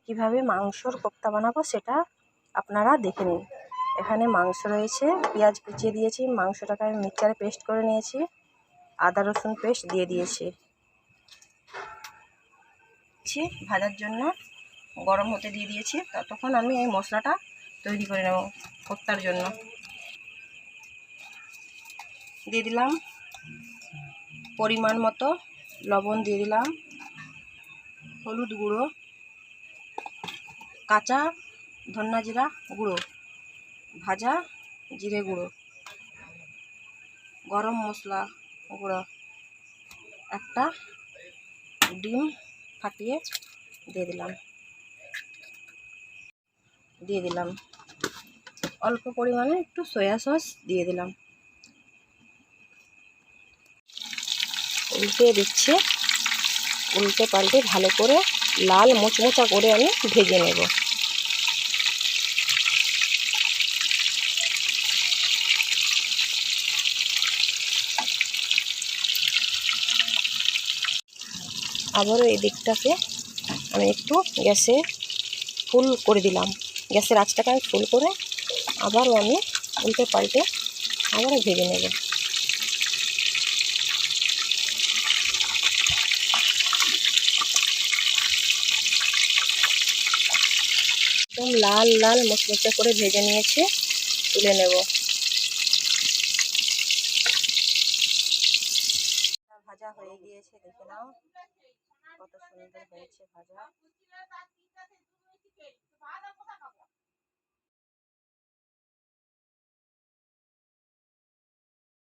কিভাবে মাংসর কোপ্তা বানাবো সেটা আপনারা দেখে নিন। এখানে মাংস রয়েছে, পেঁয়াজ কুচিয়ে দিয়েছি, মাংসটাকে আমি মিক্সচারে পেস্ট করে নিয়েছি, আদা রসুন পেস্ট দিয়ে দিয়েছি। ভাজার জন্য গরম হতে দিয়ে দিয়েছি। ততক্ষণ আমি এই মশলাটা তৈরি করে নেব কোপ্তার জন্য। দিয়ে দিলাম পরিমাণ মতো লবণ, দিয়ে দিলাম হলুদ গুঁড়ো, কাঁচা ধনিয়া জিরা গুঁড়ো, ভাজা জিরে গুঁড়ো, গরম মশলা গুঁড়ো, একটা ডিম ফাটিয়ে দিয়ে দিলাম অল্প পরিমাণে একটু সয়া সস দিয়ে দিলাম। উল্টে দিচ্ছে, উল্টে পাল্টে ভালো করে লাল মোচমোচা করে আমি ভেজে নেব। আবারও এই দিকটাকে আমি একটু গ্যাসে ফুল করে দিলাম, গ্যাসের আঁচটাকে আমি ফুল করে আবারও আমি উল্টে পাল্টে আবারও ভেজে নেব। একদম লাল লাল মোচমোচা করে ভেজে নিয়েছে, তুলে নেব। ভাজা হয়ে গিয়েছে, দেখে নাও কত সুন্দর হয়েছে ভাজা।